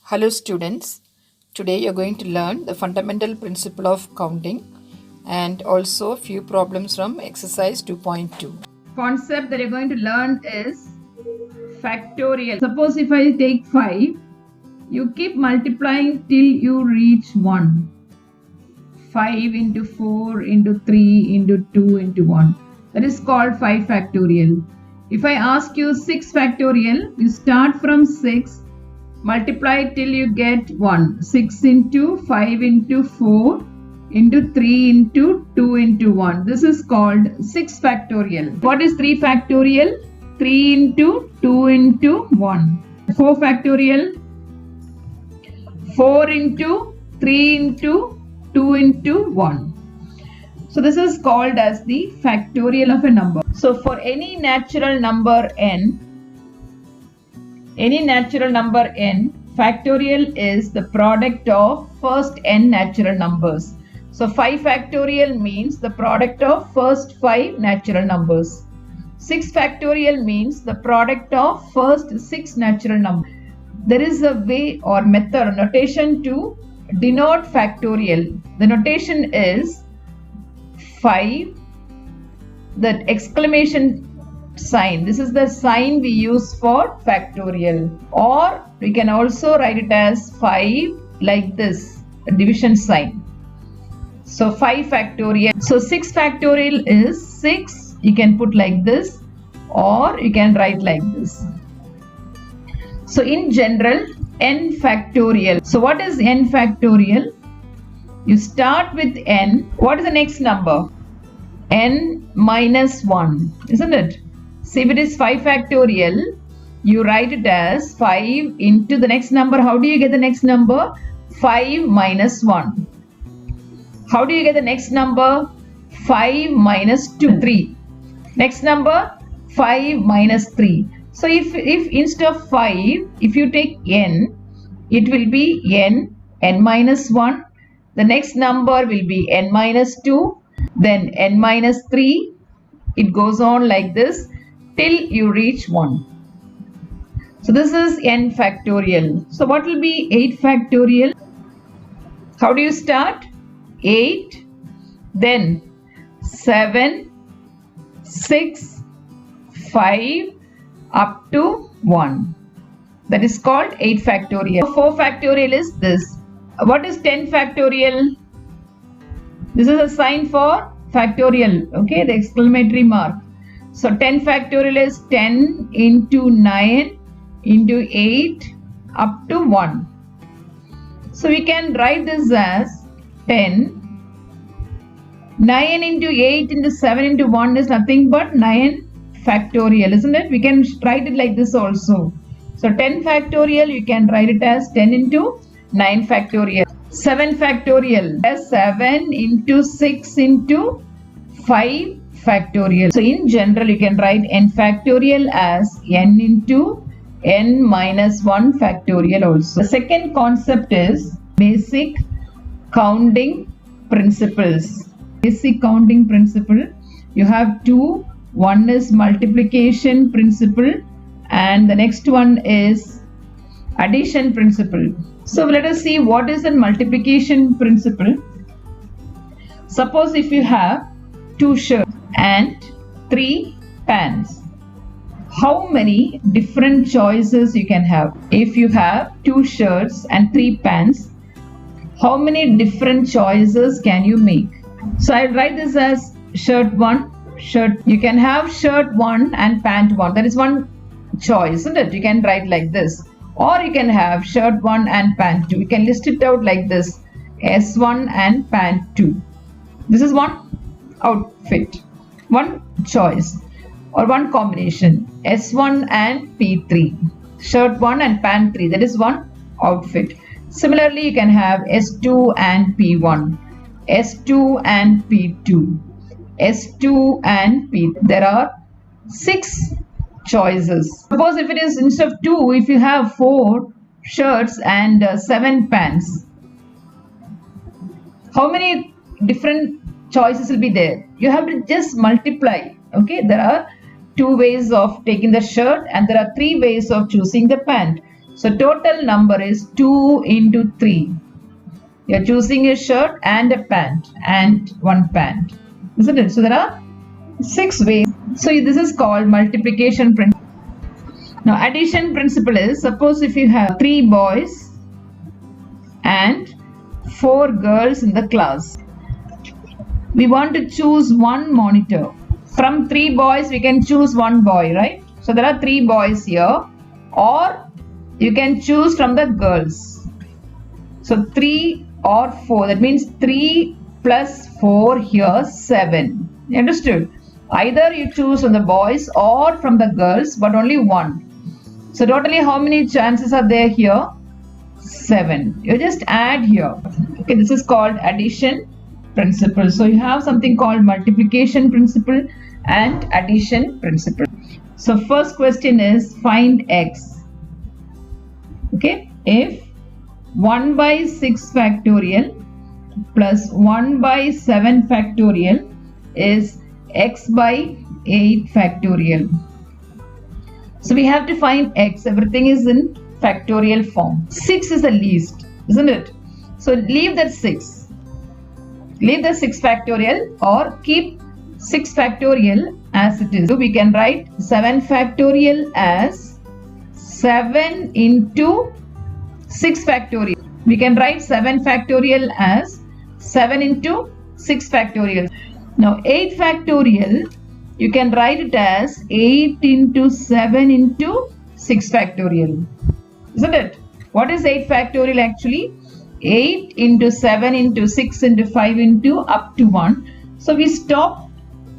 Hello students, today you are going to learn the fundamental principle of counting and also a few problems from exercise 2.2. Concept that you're going to learn is factorial. Suppose if I take 5, you keep multiplying till you reach 1. 5 into 4 into 3 into 2 into 1. That is called 5 factorial. If I ask you 6 factorial, you start from 6. Multiply till you get 1. 6 into 5 into 4 into 3 into 2 into 1. This is called 6 factorial. What is 3 factorial? 3 into 2 into 1. 4 factorial? 4 into 3 into 2 into 1. So this is called as the factorial of a number. So for any natural number n, factorial is the product of first n natural numbers. So 5 factorial means the product of first 5 natural numbers. 6 factorial means the product of first 6 natural numbers. There is a way or method or notation to denote factorial. The notation is 5, the exclamation sign. This is the sign we use for factorial, or we can also write it as 5 like this, a division sign. So 5 factorial. So 6 factorial is 6, you can put like this, or you can write like this. So in general, n factorial. So what is n factorial? You start with n. What is the next number? N minus 1, isn't it? So if it is 5 factorial, you write it as 5 into the next number. How do you get the next number? 5 minus 1. How do you get the next number? 5 minus 2, 3. Next number, 5 minus 3. So if instead of 5, if you take n, it will be n minus 1. The next number will be n minus 2. Then n minus 3. It goes on like this till you reach 1. So this is n factorial. So what will be 8 factorial? How do you start? 8, then 7, 6, 5, up to 1. That is called 8 factorial. 4 factorial is this. What is 10 factorial? This is a sign for factorial, okay, the exclamatory mark. So 10 factorial is 10 into 9 into 8 up to 1. So we can write this as 10. 9 into 8 into 7 into 1 is nothing but 9 factorial, isn't it? We can write it like this also. So 10 factorial, you can write it as 10 into 9 factorial. 7 factorial as 7 into 6 into 5 factorial. So in general, you can write n factorial as n into n minus 1 factorial also. The second concept is basic counting principles. Basic counting principle. You have two. One is multiplication principle and the next one is addition principle. So let us see what is a multiplication principle. Suppose if you have 2 shirts and 3 pants, how many different choices you can have? If you have 2 shirts and 3 pants, how many different choices can you make? So I'll write this as shirt 1, shirt. You can have shirt 1 and pant 1. That is one choice, isn't it? You can write like this. Or you can have shirt 1 and pant 2. You can list it out like this. S1 and pant 2. This is one outfit, one choice or one combination. S1 and P3. Shirt 1 and pant 3. That is one outfit. Similarly, you can have S2 and P1. S2 and P2. S2 and P. There are 6 choices. Suppose if it is instead of 2, if you have 4 shirts and 7 pants, how many different choices will be there? You have to just multiply. Okay, there are 2 ways of taking the shirt and there are 3 ways of choosing the pant. So total number is 2 into 3. You're choosing a shirt and a pant and one pant, isn't it? So there are 6 ways. So this is called multiplication principle. Now addition principle is, suppose if you have 3 boys and 4 girls in the class. We want to choose one monitor. From 3 boys we can choose one boy, right? So there are 3 boys here, or you can choose from the girls. So 3 or 4, that means 3 plus 4 here, 7. You understood? Either you choose from the boys or from the girls, but only one. So totally how many chances are there here? 7. You just add here. Okay, this is called addition principle. So you have something called multiplication principle and addition principle. So first question is find x. Okay, if 1 by 6 factorial plus 1 by 7 factorial is x by 8 factorial. So we have to find x. Everything is in factorial form. 6 is the least, isn't it? So leave that 6. Leave the 6 factorial or keep 6 factorial as it is. So we can write 7 factorial as 7 into 6 factorial. We can write 7 factorial as 7 into 6 factorial. Now 8 factorial, you can write it as 8 into 7 into 6 factorial. Isn't it? What is 8 factorial actually? 8 into 7 into 6 into 5 into up to 1. So we stop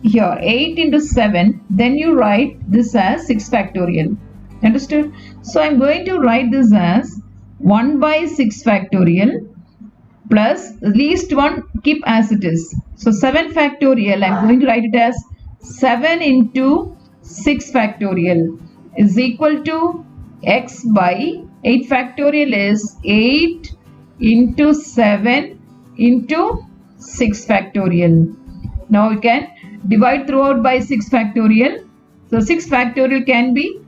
here. 8 into 7. Then you write this as 6 factorial. Understood? So I'm going to write this as 1 by 6 factorial plus the least one keep as it is. So 7 factorial, I'm going to write it as 7 into 6 factorial is equal to x by 8 factorial is 8 into 7 into 6 factorial. Now we can divide throughout by 6 factorial. So 6 factorial can be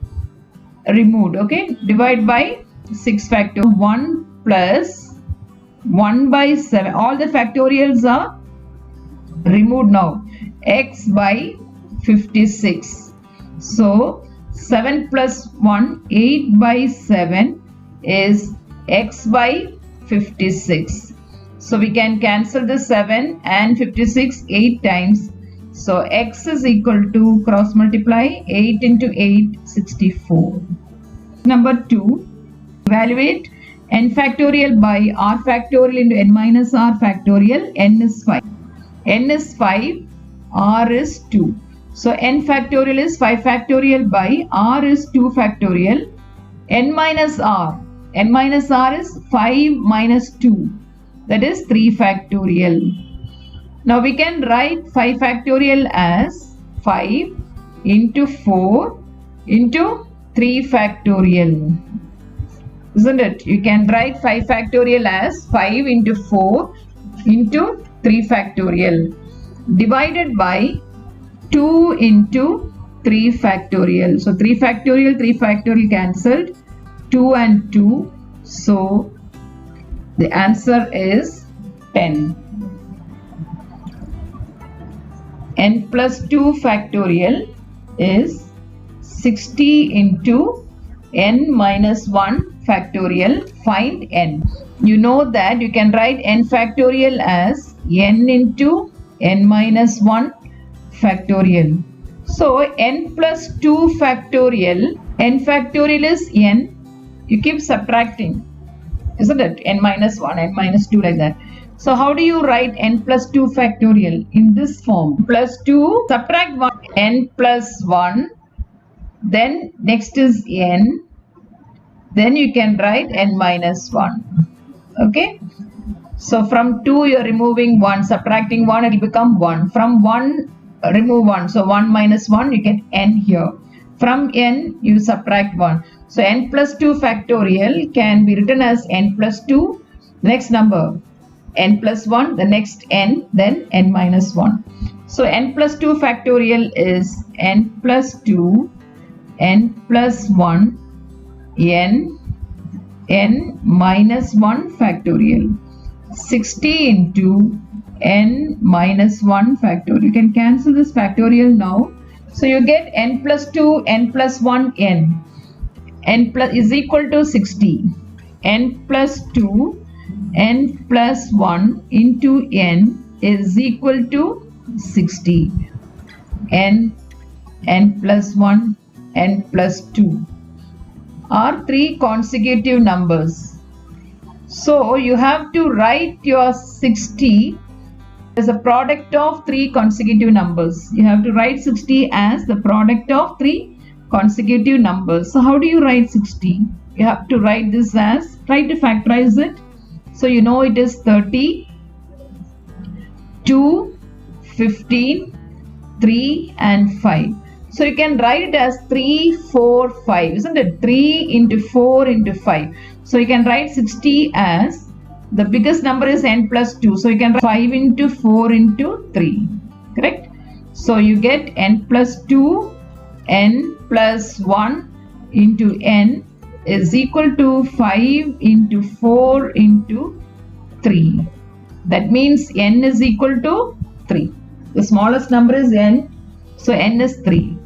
removed. Okay, divide by 6 factorial. 1 plus 1 by 7. All the factorials are removed now. X by 56. So 7 plus 1, 8 by 7 is x by 56. So we can cancel the 7 and 56 8 times. So x is equal to, cross multiply, 8 into 8, 64. Number 2, evaluate n factorial by r factorial into n minus r factorial. N is 5. N is 5, r is 2. So n factorial is 5 factorial by r is 2 factorial. N minus r. N minus r is 5 minus 2. That is 3 factorial. Now we can write 5 factorial as 5 into 4 into 3 factorial. Isn't it? You can write 5 factorial as 5 into 4 into 3 factorial divided by 2 into 3 factorial. So 3 factorial cancelled. 2 and 2. So the answer is 10. N plus 2 factorial is 60 into n minus 1 factorial. Find n. You know that you can write n factorial as n into n minus 1 factorial. So n plus 2 factorial, n factorial is n. You keep subtracting, isn't it? N minus 1, n minus 2, like that. So how do you write n plus 2 factorial? In this form. Plus 2, subtract 1, n plus 1. Then next is n. Then you can write n minus 1. Okay. So from 2 you are removing 1, subtracting 1, it will become 1. From 1 remove 1. So 1 minus 1, you get n here. From n you subtract 1. So n plus 2 factorial can be written as n plus 2. Next number n plus 1, the next n, then n minus 1. So n plus 2 factorial is n plus 2, n plus 1, n, n minus 1 factorial. 60 into n minus 1 factorial. You can cancel this factorial now. So you get n plus 2, n plus 1, n. N plus is equal to 60. N plus 2, n plus 1 into n is equal to 60. N plus 1, n plus 2 are 3 consecutive numbers. So you have to write your 60 as a product of 3 consecutive numbers. You have to write 60 as the product of 3 consecutive numbers. So how do you write 60? You have to write this as, try to factorize it. So you know it is 30, 2, 15, 3 and 5. So you can write it as 3, 4, 5, isn't it? 3 into 4 into 5. So you can write 60 as, the biggest number is n plus 2. So you can write 5 into 4 into 3. Correct? So you get n plus 2, n plus 1 into n is equal to 5 into 4 into 3. That means n is equal to 3. The smallest number is n. So n is 3.